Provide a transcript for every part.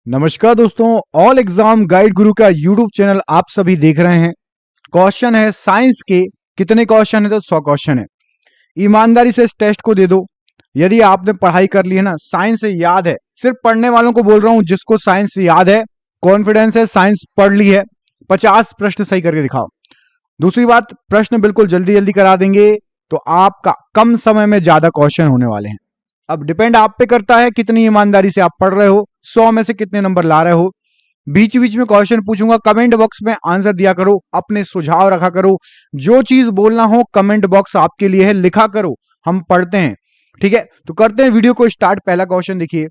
नमस्कार दोस्तों, all exam guide गुरु का यूट्यूब चैनल आप सभी देख रहे हैं। क्वेश्चन है साइंस के। कितने क्वेश्चन है? तो 100 क्वेश्चन है। ईमानदारी से इस टेस्ट को दे दो। यदि आपने पढ़ाई कर ली है ना, साइंस याद है, सिर्फ पढ़ने वालों को बोल रहा हूं, जिसको साइंस याद है, कॉन्फिडेंस है, साइंस पढ़ ली है, 50 प्रश्न सही करके दिखाओ। दूसरी बात, प्रश्न बिल्कुल जल्दी जल्दी करा देंगे, तो आपका कम समय में ज्यादा क्वेश्चन होने वाले हैं। अब डिपेंड आप पे करता है कितनी ईमानदारी से आप पढ़ रहे हो, 100 में से कितने नंबर ला रहे हो। बीच बीच में क्वेश्चन पूछूंगा, कमेंट बॉक्स में आंसर दिया करो, अपने सुझाव रखा करो। जो चीज बोलना हो कमेंट बॉक्स आपके लिए है, लिखा करो, हम पढ़ते हैं। ठीक है, तो करते हैं वीडियो को स्टार्ट। पहला क्वेश्चन देखिए,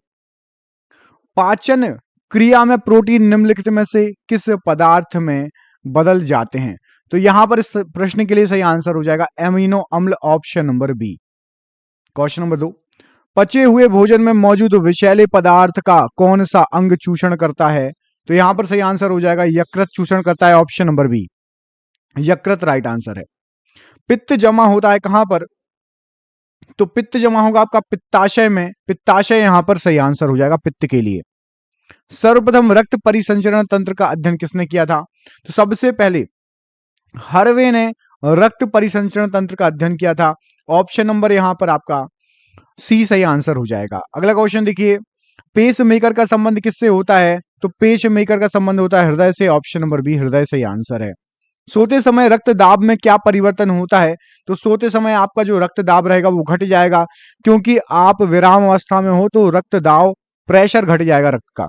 पाचन क्रिया में प्रोटीन निम्नलिखित में से किस पदार्थ में बदल जाते हैं? तो यहां पर इस प्रश्न के लिए सही आंसर हो जाएगा एमिनो अम्ल, option number B. Question number 2, पचे हुए भोजन में मौजूद विषैले पदार्थ का कौन सा अंग चूषण करता है? तो यहां पर सही आंसर हो जाएगा यकृत चूषण करता है, ऑप्शन नंबर बी। यकृत राइट आंसर है। पित्त जमा होता है कहां पर? तो पित्त जमा होगा आपका पित्ताशय में, पित्ताशय यहां पर सही आंसर हो जाएगा पित्त के लिए। सर्वप्रथम रक्त परिसंचरण तंत्र का अध्ययन किसने किया था? तो सबसे पहले हार्वे ने रक्त परिसंचरण तंत्र का अध्ययन किया था, ऑप्शन नंबर यहां पर आपका सी सही आंसर हो जाएगा। अगला क्वेश्चन देखिए, पेस मेकर का संबंध किससे होता है? तो पेस मेकर का संबंध होता है हृदय से, ऑप्शन नंबर बी हृदय सही आंसर है। सोते समय रक्त दाब में क्या परिवर्तन होता है? तो सोते समय आपका जो रक्त दाब रहेगा वो घट जाएगा, क्योंकि आप विराम अवस्था में हो, तो रक्त दाब प्रेशर घट जाएगा रक्त का।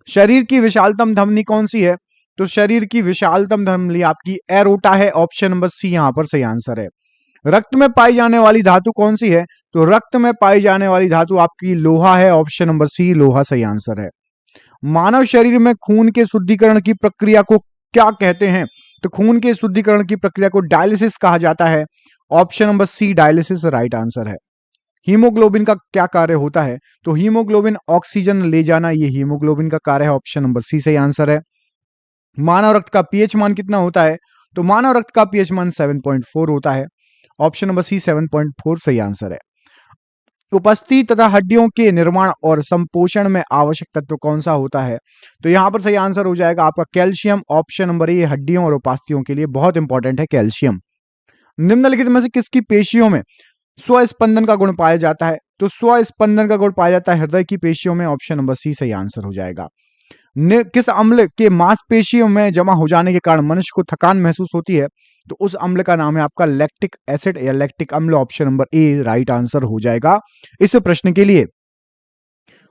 शरीर की विशालतम धमनी कौन सी है? तो शरीर की विशालतम धमनी आपकी एरोटा है, ऑप्शन नंबर सी यहां पर सही आंसर है। रक्त में पाई जाने वाली धातु कौन सी है? तो रक्त में पाई जाने वाली धातु आपकी लोहा है, ऑप्शन नंबर सी लोहा सही आंसर है। मानव शरीर में खून के शुद्धिकरण की प्रक्रिया को क्या कहते हैं? तो खून के शुद्धिकरण की प्रक्रिया को डायलिसिस कहा जाता है, option number C dialysis right answer है। हीमोग्लोबिन का क्या कार्य होता है? तो हीमोग्लोबिन ऑक्सीजन ले जाना, ये हीमोग्लोबिन का कार्य है, ऑप्शन नंबर सी सही आंसर है। मानव रक्त का पीएच मान कितना होता है? तो मानव रक्त का पीएच मान 7.4 होता है, ऑप्शन नंबर सी 7.4 सही आंसर है। उपस्थिति तथा हड्डियों के निर्माण और संपोषण में आवश्यक तत्व कौन सा होता है? तो यहां पर सही आंसर हो जाएगा आपका कैल्शियम, ऑप्शन नंबर ए हड्डियों और उपास्थियों के लिए बहुत इंपॉर्टेंट है कैल्शियम। निम्नलिखित में से किसकी पेशियों में स्वस्पंदन का गुण पाया जाता है? तो स्वस्पंदन का गुण पाया जाता है हृदय की पेशियों में, ऑप्शन नंबर सी सही आंसर हो जाएगा। किस अम्ल के मांसपेशियों में जमा हो जाने के कारण मनुष्य को थकान महसूस होती है? तो उस अम्ल का नाम है आपका लैक्टिक एसिड या लैक्टिक अम्ल, ऑप्शन नंबर ए राइट आंसर हो जाएगा इस प्रश्न के लिए।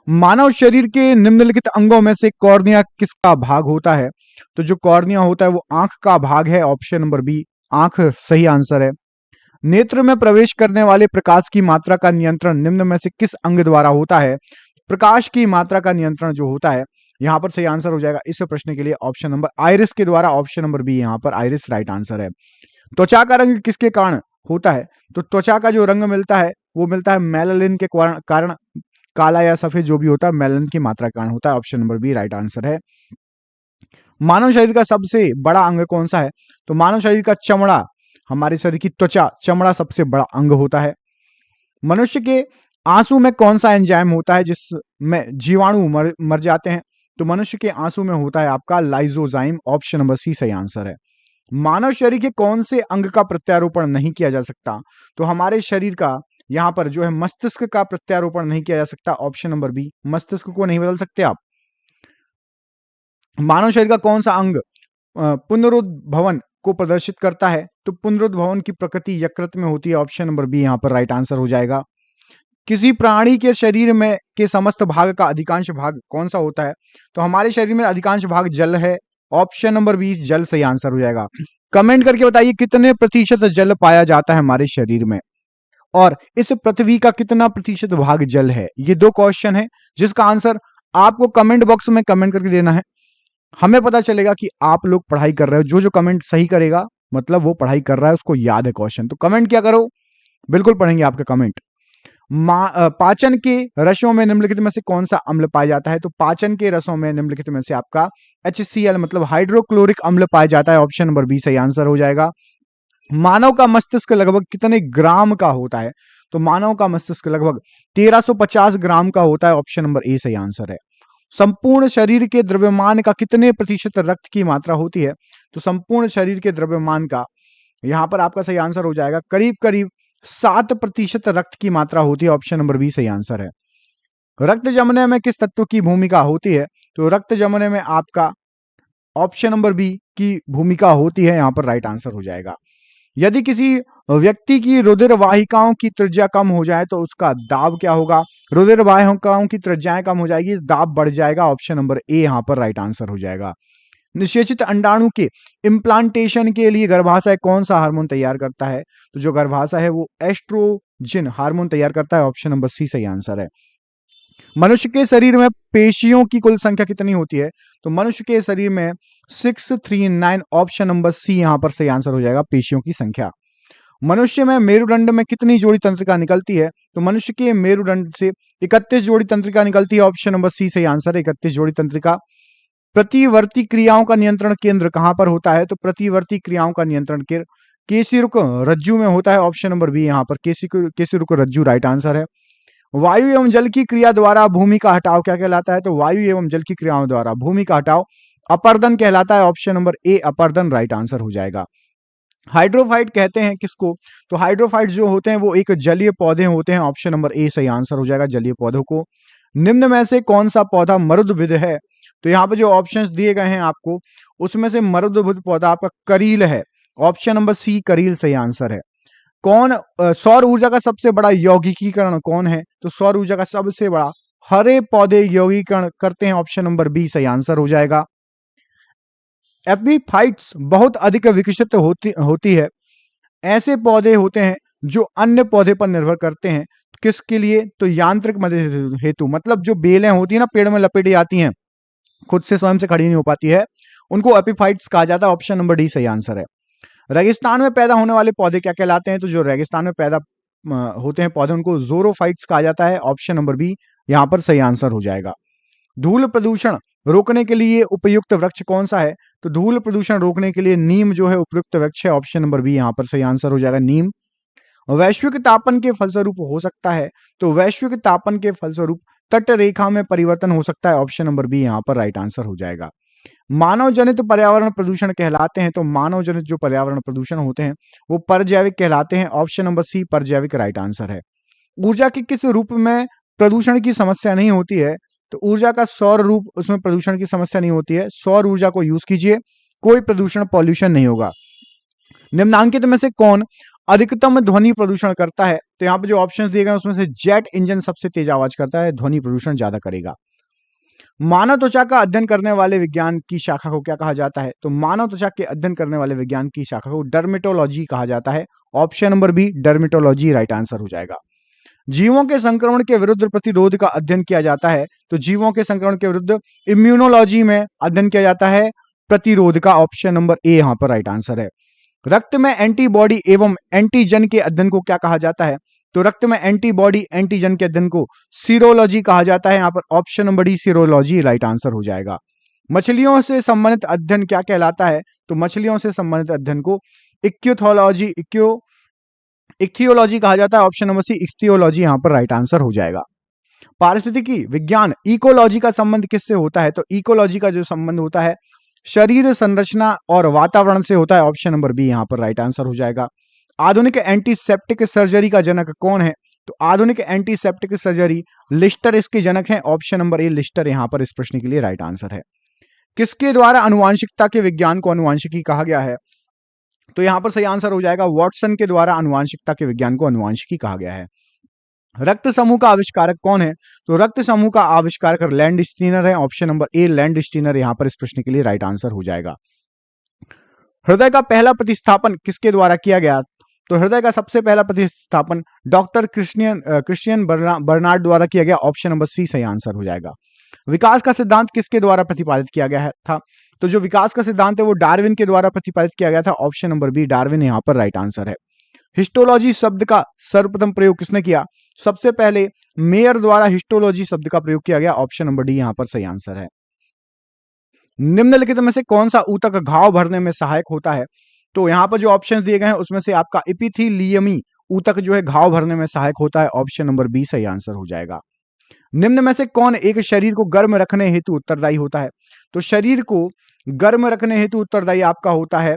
मानव शरीर के निम्नलिखित अंगों में से कॉर्निया किसका भाग होता है? तो जो कॉर्निया होता है वो आंख का भाग है, ऑप्शन नंबर बी आंख सही आंसर है। नेत्र में प्रवेश करने वाले प्रकाश की मात्रा का नियंत्रण निम्न में से किस अंग द्वारा होता है? प्रकाश की मात्रा का नियंत्रण जो होता है, यहां पर सही आंसर हो जाएगा इस प्रश्न के लिए ऑप्शन नंबर आइरिस के द्वारा, ऑप्शन नंबर बी यहां पर आइरिस राइट आंसर है। त्वचा का रंग किसके कारण होता है? तो त्वचा का जो रंग मिलता है वो मिलता है मेलानिन के कारण, काला या सफेद जो भी होता है मेलानिन की मात्रा के कारण होता है, option number B right answer है। मानव शरीर का सबसे बड़ा अंग कौन सा है? तो मानव शरीर का चमड़ा, हमारे शरीर की त्वचा, चमड़ा सबसे बड़ा अंग होता है। मनुष्य के आंसू में कौन सा एंजाइम होता है जिसमें जीवाणु मर जाते हैं? तो मनुष्य के आंसू में होता है आपका लाइजोजाइम, ऑप्शन नंबर सी सही आंसर है। मानव शरीर के कौन से अंग का प्रत्यारोपण नहीं किया जा सकता? तो हमारे शरीर का यहां पर जो है मस्तिष्क का प्रत्यारोपण नहीं किया जा सकता, ऑप्शन नंबर बी मस्तिष्क को नहीं बदल सकते आप। मानव शरीर का कौन सा अंग पुनरुद्भवन को प्रदर्शित करता है? तो पुनरुद्भवन की प्रकृति यकृत में होती है, ऑप्शन नंबर बी यहां पर राइट आंसर हो जाएगा। किसी प्राणी के शरीर में के समस्त भाग का अधिकांश भाग कौन सा होता है? तो हमारे शरीर में अधिकांश भाग जल है, ऑप्शन नंबर बी जल सही आंसर हो जाएगा। कमेंट करके बताइए कितने प्रतिशत जल पाया जाता है हमारे शरीर में, और इस पृथ्वी का कितना प्रतिशत भाग जल है? ये दो क्वेश्चन है जिसका आंसर आपको कमेंट बॉक्स में कमेंट करके देना है। हमें पता चलेगा कि आप लोग पढ़ाई कर रहे हो। जो जो कमेंट सही करेगा मतलब वो पढ़ाई कर रहा है, उसको याद है क्वेश्चन। तो कमेंट क्या करो, बिल्कुल पढ़ेंगे आपके कमेंट। पाचन के रसों में निम्नलिखित में से कौन सा अम्ल पाया जाता है? तो पाचन के रसों में निम्नलिखित में से आपका HCl मतलब हाइड्रोक्लोरिक अम्ल पाया जाता है, ऑप्शन नंबर बी सही आंसर हो जाएगा। मानव का मस्तिष्क लगभग कितने ग्राम का होता है? तो मानव का मस्तिष्क लगभग 1350 ग्राम का होता है, ऑप्शन नंबर ए सही आंसर है। संपूर्ण शरीर के द्रव्यमान का कितने प्रतिशत रक्त की मात्रा होती है? तो संपूर्ण शरीर के द्रव्यमान का यहां पर आपका सही आंसर हो जाएगा करीब करीब 7% रक्त की मात्रा होती है। ऑप्शन नंबर बी सही आंसर है। रक्त जमने में किस तत्व की भूमिका होती है? तो रक्त जमने में आपका ऑप्शन नंबर बी की भूमिका होती है, यहां पर राइट आंसर हो जाएगा। यदि किसी व्यक्ति की रुधिर वाहिकाओं की त्रिज्या कम हो जाए तो उसका दाब क्या होगा? रुधिर वाहिकाओं की त्रिज्याएं कम हो जाएगी, दाब बढ़ जाएगा। ऑप्शन नंबर ए यहां पर राइट आंसर हो जाएगा। निषेचित अंडाणु के इम्प्लांटेशन के लिए गर्भाशय कौन सा हार्मोन तैयार करता है? तो जो गर्भाशय है वो एस्ट्रोजन हार्मोन तैयार करता है। ऑप्शन नंबर सी सही आंसर है। मनुष्य के शरीर में पेशियों की कुल संख्या कितनी होती है? तो मनुष्य के शरीर में 639। ऑप्शन नंबर सी यहां पर सही आंसर हो जाएगा, पेशियों की संख्या। मनुष्य में मेरुदंड में कितनी जोड़ी तंत्रिका निकलती है? तो मनुष्य के मेरुदंड से 31 जोड़ी तंत्रिका निकलती है। ऑप्शन नंबर सी सही आंसर है, 31 जोड़ी तंत्रिका। प्रतिवर्ती क्रियाओं का नियंत्रण केंद्र कहां पर होता है? तो प्रतिवर्ती क्रियाओं का नियंत्रण केंद्र केशिरुक रज्जु में होता है। ऑप्शन नंबर बी यहां पर केशिरुक रज्जु राइट आंसर है। वायु एवं जल की क्रिया द्वारा भूमि का हटाव क्या कहलाता है? तो वायु एवं जल की क्रियाओं द्वारा भूमि का हटाव अपर्दन कहलाता है। ऑप्शन नंबर ए अपर्दन राइट आंसर हो जाएगा। हाइड्रोफाइट कहते हैं किसको? तो हाइड्रोफाइट जो होते हैं वो एक जलीय पौधे होते हैं। ऑप्शन नंबर ए सही आंसर हो जाएगा, जलीय पौधों को। निम्न में से कौन सा पौधा मरुदविद है? तो यहाँ पे जो ऑप्शंस दिए गए हैं आपको, उसमें से मरुदविद पौधा आपका करील है। ऑप्शन नंबर सी करील सही आंसर है। कौन सौर ऊर्जा का सबसे बड़ा यौगिकीकरण कौन है? तो सौर ऊर्जा का सबसे बड़ा हरे पौधे यौगिकीकरण करते हैं। ऑप्शन नंबर बी सही आंसर हो जाएगा। एपीफाइट्स बहुत अधिक विकसित होती है। ऐसे पौधे होते हैं जो अन्य पौधे पर निर्भर करते हैं, किसके लिए? तो यांत्रिक मदद हेतु, मतलब जो बेलें होती है ना पेड़ में लपेटी जाती हैं, खुद से स्वयं से खड़ी नहीं हो पाती है, उनको एपीफाइट्स कहा जाता है। ऑप्शन नंबर डी सही आंसर है। रेगिस्तान में पैदा होने वाले पौधे क्या कहलाते हैं? तो जो रेगिस्तान में पैदा होते हैं पौधे उनको ज़ोरोफाइट्स कहा जाता है। ऑप्शन नंबर बी यहां पर सही आंसर हो जाएगा। धूल प्रदूषण रोकने के लिए उपयुक्त वृक्ष कौन सा है? तो धूल प्रदूषण रोकने के लिए नीम जो है उपयुक्त वृक्ष है। ऑप्शन नंबर बी यहां पर सही आंसर हो जाएगा, नीम। वैश्विक तापन के फलस्वरूप हो सकता है? तो वैश्विक तापन के फलस्वरूप तट रेखा में परिवर्तन हो सकता है। ऑप्शन नंबर बी यहां पर राइट आंसर हो जाएगा। मानव जनित पर्यावरण प्रदूषण कहलाते हैं? तो मानव जनित जो पर्यावरण प्रदूषण होते हैं वो परजैविक कहलाते हैं। ऑप्शन नंबर सी परजैविक राइट आंसर है। ऊर्जा के किस रूप में प्रदूषण की समस्या नहीं होती है? तो ऊर्जा का सौर रूप, उसमें प्रदूषण की समस्या नहीं होती है। सौर ऊर्जा को यूज कीजिए, कोई प्रदूषण पॉल्यूशन नहीं होगा। निम्नांकित में से कौन अधिकतम ध्वनि प्रदूषण करता है? तो यहाँ पे जो ऑप्शंस दिए गए उसमें से जेट इंजन सबसे तेज आवाज करता है, ध्वनि प्रदूषण ज्यादा करेगा। मानव त्वचा का अध्ययन करने वाले विज्ञान की शाखा को क्या कहा जाता है? तो मानव त्वचा के अध्ययन करने वाले विज्ञान की शाखा को डर्मेटोलॉजी कहा जाता है। Option number B dermatology right answer हो जाएगा। जीवों के संक्रमण के विरुद्ध प्रतिरोध का अध्ययन किया जाता है? तो जीवों के संक्रमण के विरुद्ध इम्यूनोलॉजी में अध्ययन किया जाता है प्रतिरोध का। ऑप्शन नंबर ए यहां पर राइट आंसर है। रक्त में एंटीबॉडी एवं एंटीजन के अध्ययन को क्या कहा जाता है? तो रक्त में एंटीबॉडी एंटीजन के अध्ययन को सीरोलॉजी कहा जाता है। यहां पर option number D serology right answer हो जाएगा। मछलियों से संबंधित अध्ययन क्या कहलाता है? तो मछलियों से संबंधित अध्ययन को इक्थियोलॉजी कहा जाता है। ऑप्शन नंबर सी इक्थियोलॉजी यहां पर राइट आंसर हो जाएगा। पारिस्थितिकी विज्ञान इकोलॉजी का संबंध किससे होता है? तो इकोलॉजी का जो संबंध होता है शरीर संरचना और वातावरण से होता है। ऑप्शन नंबर बी यहां पर राइट आंसर हो जाएगा। आधुनिक एंटीसेप्टिक सर्जरी का जनक कौन है? तो आधुनिक एंटीसेप्टिक सर्जरी लिस्टर इसके जनक हैं। ऑप्शन नंबर ए लिस्टर यहां पर इस प्रश्न के लिए राइट आंसर है। किसके द्वारा अनुवांशिकता के विज्ञान को अनुवांशिकी कहा गया है? तो यहां पर सही आंसर हो जाएगा वॉटसन के द्वारा अनुवांशिकता के विज्ञान को अनुवांशिकी कहा गया है। रक्त समूह का आविष्कारक कौन है? तो रक्त समूह का आविष्कारक लैंड स्टीनर है। Option number a land Steiner यहां पर इस प्रश्न के लिए राइट आंसर हो जाएगा। हृदय का पहला प्रतिस्थापन किसके द्वारा किया गया? तो हृदय का सबसे पहला प्रतिस्थापन डॉक्टर क्रिश्चियन बर्नार्ड द्वारा किया गया। ऑप्शन नंबर सी सही आंसर हो जाएगा। विकास का सिद्धांत किसके द्वारा प्रतिपादित किया गया था? तो जो विकास का सिद्धांत है वो डार्विन के द्वारा प्रतिपादित किया गया था। ऑप्शन नंबर बी डार्विन यहां पर राइट आंसर है। हिस्टोलॉजी शब्द का सर्वप्रथम प्रयोग किसने किया? सबसे पहले मेयर द्वारा हिस्टोलॉजी शब्द का प्रयोग किया गया। ऑप्शन नंबर डी यहां पर सही आंसर है। निम्नलिखित में से कौन सा ऊतक घाव भरने में सहायक होता है? तो यहां पर जो ऑप्शंस दिए गए हैं उसमें से आपका एपिथेलियमी ऊतक जो है घाव भरने में सहायक होता है। ऑप्शन नंबर बी सही आंसर हो जाएगा। निम्न में से कौन एक शरीर को गर्म रखने हेतु उत्तरदायी होता है? तो शरीर को गर्म रखने हेतु उत्तरदायी आपका होता है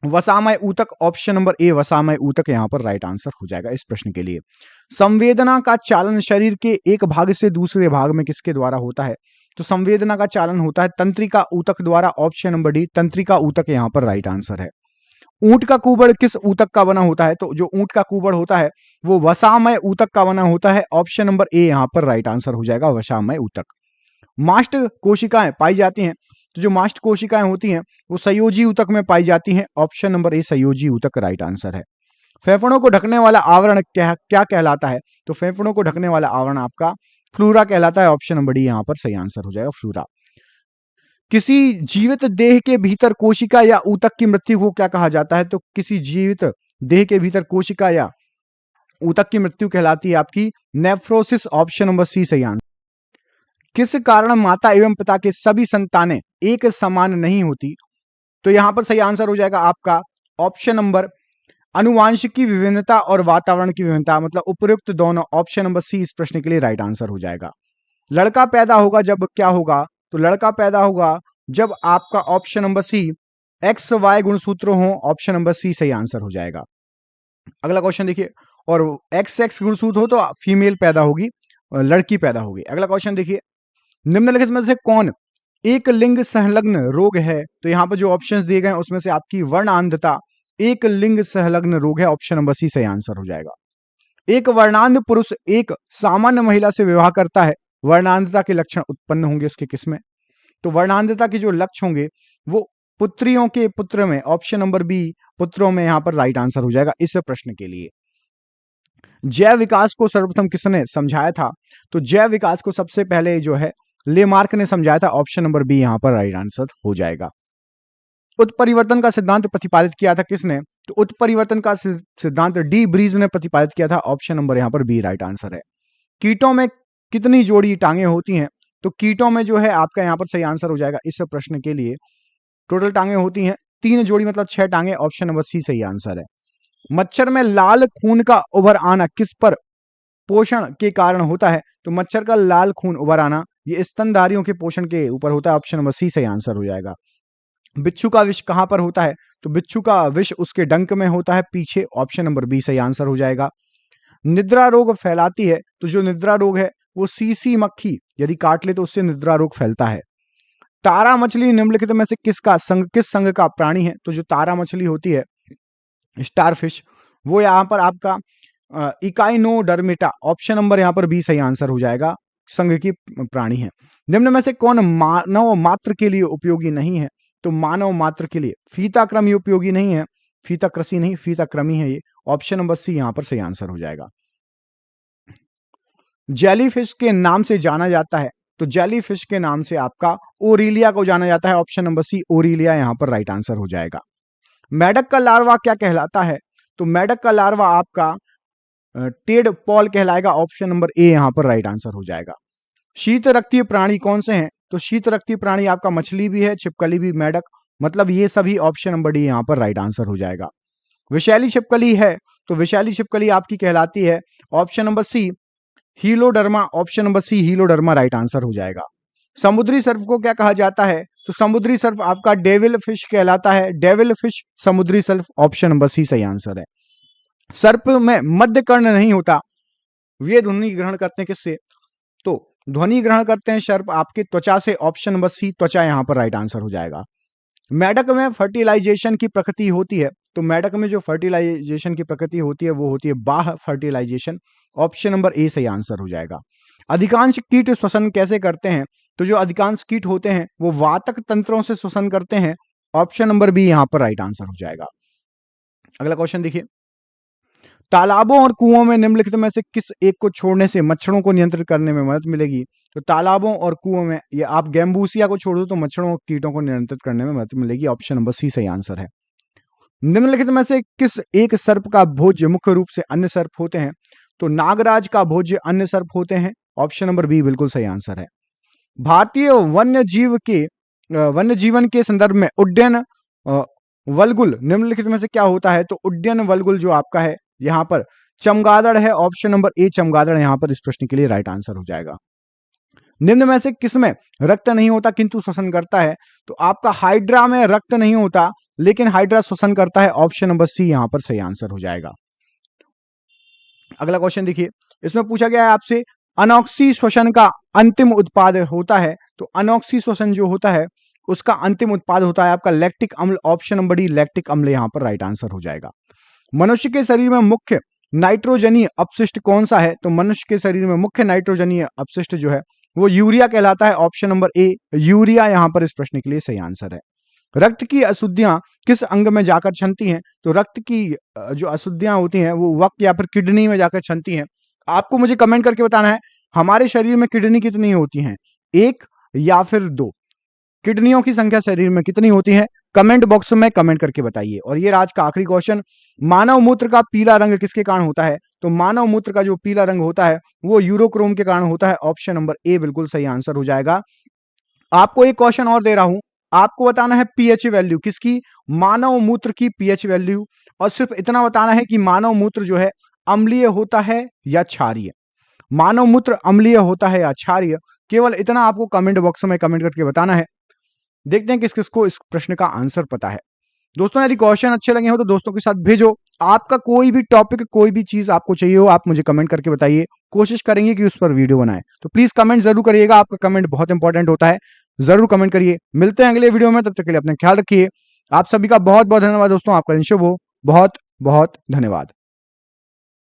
वसामय ऊतक। ऑप्शन नंबर ए वसामय ऊतक यहां पर राइट आंसर हो जाएगा इस प्रश्न के लिए। संवेदना का चालन शरीर के एक भाग से दूसरे भाग में किसके द्वारा होता है? तो संवेदना का चालन होता है तंत्रिका ऊतक द्वारा। ऑप्शन नंबर डी तंत्रिका ऊतक यहां पर राइट आंसर है। ऊंट का कुबड़ किस ऊतक का बना होता है? तो जो ऊंट का कुबड़ होता है वो वसामय ऊतक का बना होता है। ऑप्शन नंबर ए यहां पर राइट आंसर हो जाएगा वसामय ऊतक। मास्ट कोशिकाएं पाई जाती हैं, तो जो मास्ट कोशिकाएं होती हैं वो संयोजी ऊतक में पाई जाती हैं। ऑप्शन नंबर ए संयोजी ऊतक राइट आंसर है। फेफड़ों को ढकने वाला आवरण क्या क्या कहलाता है? तो फेफड़ों को ढकने वाला आवरण आपका फ्लूरा कहलाता है। ऑप्शन नंबर डी यहां पर सही आंसर हो जाएगा फ्लूरा। किसी जीवित देह के भीतर कोशिका या ऊतक की मृत्यु को क्या कहा जाता है? तो किसी जीवित देह के भीतर कोशिका या ऊतक की मृत्यु कहलाती है आपकी नेफ्रोसिस। ऑप्शन नंबर सी सही आंसर। किस कारण माता एवं पिता के सभी संतानें एक समान नहीं होती? तो यहां पर सही आंसर हो जाएगा आपका ऑप्शन नंबर आनुवांशिकी विभिन्नता और वातावरण की विभिन्नता, मतलब उपयुक्त दोनों। ऑप्शन नंबर सी इस प्रश्न के लिए राइट आंसर हो जाएगा। लड़का पैदा होगा जब क्या होगा? तो लड़का पैदा होगा जब आपका option number C X Y गुणसूत्र हो। ऑप्शन नंबर सी सही आंसर हो जाएगा। अगला क्वेश्चन देखिए, और एक्स एक्स गुणसूत्र हो तो फीमेल पैदा होगी, लड़की पैदा होगी। अगला क्वेश्चन देखिए, निम्नलिखित में से कौन एक लिंग संलग्न रोग है? तो यहां पर जो ऑप्शंस दिए गए हैं उसमें से आपकी वर्णांधता एक लिंग संलग्न रोग है। ऑप्शन नंबर सी सही आंसर हो जाएगा। एक वर्णांध पुरुष एक सामान्य महिला से विवाह करता है, वर्णांधता के लक्षण उत्पन्न होंगे उसके किसमें? तो वर्णांधता के जो लक्षण होंगे वो पुत्रियों के पुत्र में। ऑप्शन नंबर बी पुत्रों में यहां पर राइट आंसर हो जाएगा इस प्रश्न के लिए। जैव विकास को सर्वप्रथम किसने समझाया था? तो जैव विकास को सबसे पहले जो है लेमार्क ने समझाया था। ऑप्शन नंबर बी यहां पर राइट आंसर हो जाएगा। उत्परिवर्तन का सिद्धांत प्रतिपादित किया था किसने? तो उत्परिवर्तन का सिद्धांत डी ब्रीज ने प्रतिपादित किया था। ऑप्शन नंबर यहां पर बी राइट आंसर है। कीटों में कितनी जोड़ी टांगे होती हैं? तो कीटों में जो है आपका यहां पर सही आंसर हो जाएगा इस प्रश्न के लिए। टोटल टांगे होती हैं 3 जोड़ी, मतलब 6 टांगे। ऑप्शन नंबर सी सही आंसर है। मच्छर में लाल खून का उभर आना किस पर पोषण के कारण होता है? तो मच्छर का लाल खून उभर आना ये स्तनधारियों के पोषण के ऊपर होता है। ऑप्शन नंबर सी सही आंसर हो जाएगा। बिच्छू का विष कहां पर होता है? तो बिच्छू का विष उसके डंक में होता है पीछे। ऑप्शन नंबर बी सही आंसर हो जाएगा। निद्रा रोग फैलाती है, तो जो निद्रा रोग है वो सीसी मक्खी यदि काट ले तो उससे निद्रा रोग फैलता है। तारा मछली निम्नलिखित में से किस संघ का प्राणी है? तो जो तारा मछली होती है स्टारफिश वो यहां पर आपका इकाइनोडर्मिटा। ऑप्शन नंबर यहां पर बी सही आंसर हो जाएगा, संघ की प्राणी है। निम्न में से कौन मानव मात्र के लिए उपयोगी नहीं है? तो मानव मात्र के लिए फीताक्रमी उपयोगी नहीं है, फीताकृषि नहीं, फीताक्रमी है ये। ऑप्शन नंबर सी यहां पर सही आंसर हो जाएगा। जेलीफिश के नाम से जाना जाता है, तो जेलीफिश के नाम से आपका ओरिलिया को जाना जाता है। ऑप्शन नंबर सी ओरिलिया यहां पर राइट आंसर हो जाएगा। मेढक का लार्वा क्या कहलाता है? तो मेढक का लार्वा आपका टेड पॉल कहलाएगा। ऑप्शन नंबर ए यहां पर राइट आंसर हो जाएगा। शीत रक्तीय प्राणी कौन से हैं? तो शीत रक्तीय प्राणी आपका मछली भी है, छिपकली भी, मेढक, मतलब ये सभी। ऑप्शन नंबर डी यहां पर राइट आंसर हो जाएगा। विषैली छिपकली है, तो विषैली छिपकली आपकी कहलाती है option number C Heloderma. Option number C Heloderma right answer हो जाएगा। समुद्री सर्प को क्या कहा जाता है? तो समुद्री सर्प आपका डेविल फिश कहलाता है, डेविल फिश समुद्री सर्प। ऑप्शन नंबर सी सही आंसर है। सर्प में मध्य कर्ण नहीं होता, वे ध्वनि ग्रहण करते हैं किससे? तो ध्वनि ग्रहण करते हैं सर्प आपके त्वचा से। ऑप्शन नंबर सी त्वचा यहां पर राइट आंसर हो जाएगा। मेढक में फर्टिलाइजेशन की प्रकृति होती है, तो मेढक में जो फर्टिलाइजेशन की प्रकृति होती है वो होती है बाह्य फर्टिलाइजेशन। ऑप्शन नंबर ए सही आंसर हो जाएगा। अधिकांश कीट श्वसन कैसे करते हैं? तो जो अधिकांश कीट होते हैं वो वातक तंत्रों से श्वसन करते हैं। ऑप्शन नंबर बी यहां पर राइट आंसर हो जाएगा। अगला क्वेश्चन देखिए, तालाबों और कुओं में निम्नलिखित में से किस एक को छोड़ने से मच्छरों को नियंत्रित करने में मदद मिलेगी? तो तालाबों और कुओं में ये आप गैम्बूसिया को छोड़ दो तो मच्छरों और कीटों को नियंत्रित करने में मदद मिलेगी। ऑप्शन नंबर सी सही आंसर है। निम्नलिखित में से किस एक सर्प का भोज्य मुख्य रूप से अन्य सर्प होते हैं? तो नागराज का भोज्य अन्य सर्प होते हैं। ऑप्शन नंबर बी बिल्कुल सही आंसर है। भारतीय वन्य जीवन के संदर्भ में उड्डयन वल्गुल निम्नलिखित में से क्या होता है? तो उड्डयन वल्गुल जो आपका है यहाँ पर चमगादड़ है, ऑप्शन नंबर ए चमगादड़ यहां पर इस प्रश्न के लिए राइट आंसर हो जाएगा। निम्न में से किसमें रक्त नहीं होता किंतु श्वसन करता है? तो आपका हाइड्रा में रक्त नहीं होता लेकिन हाइड्रा श्वसन करता है, ऑप्शन नंबर सी यहां पर सही आंसर हो जाएगा। अगला क्वेश्चन देखिए, इसमें पूछा गया है आपसे अनॉक्सी श्वसन का अंतिम उत्पाद होता है, तो अनॉक्सी श्वसन जो होता है उसका अंतिम उत्पाद होता है आपका लैक्टिक अम्ल, ऑप्शन नंबर डी लैक्टिक अम्ल यहां पर राइट आंसर हो जाएगा। मनुष्य के शरीर में मुख्य नाइट्रोजनीय अपशिष्ट कौन सा है? तो मनुष्य के शरीर में मुख्य नाइट्रोजनीय अपशिष्ट जो है वो यूरिया कहलाता है, ऑप्शन नंबर ए यूरिया यहां पर इस प्रश्न के लिए सही आंसर है। रक्त की अशुद्धियां किस अंग में जाकर छनती हैं? तो रक्त की जो अशुद्धियां होती हैं वो वक्त या फिर किडनी में जाकर छनती हैं। आपको मुझे कमेंट करके बताना है हमारे शरीर में किडनी कितनी होती हैं, एक या फिर दो? किडनियों की संख्या शरीर में कितनी होती है? कमेंट बॉक्स में कमेंट करके बताइए। और ये आज का आखिरी क्वेश्चन, मानव मूत्र का पीला रंग किसके कारण होता है? तो मानव मूत्र का जो पीला रंग होता है वो यूरोक्रोम के कारण होता है, ऑप्शन नंबर ए बिल्कुल सही आंसर हो जाएगा। आपको एक क्वेश्चन और दे रहा हूं, आपको बताना है पीएच वैल्यू किसकी? मानव मूत्र की पीएच वैल्यू, और सिर्फ इतना बताना है कि मानव मूत्र जो है अम्लीय होता है या क्षारीय। मानव मूत्र अम्लीय होता है या क्षारीय, केवल इतना आपको कमेंट बॉक्स में कमेंट करके बताना है। देखते हैं किस किसको इस प्रश्न का आंसर पता है। दोस्तों यदि क्वेश्चन अच्छे लगे हो तो दोस्तों के साथ भेजो। आपका कोई भी टॉपिक कोई भी चीज आपको चाहिए हो आप मुझे कमेंट करके बताइए, कोशिश करेंगे कि उस पर वीडियो बनाए। तो प्लीज कमेंट जरूर करिएगा, आपका कमेंट बहुत इंपॉर्टेंट होता है, जरूर कमेंट करिए। मिलते हैं अगले वीडियो में, तब तक के लिए अपना ख्याल रखिए। आप सभी का बहुत बहुत धन्यवाद दोस्तों, आपका दिन शुभ हो। बहुत बहुत धन्यवाद।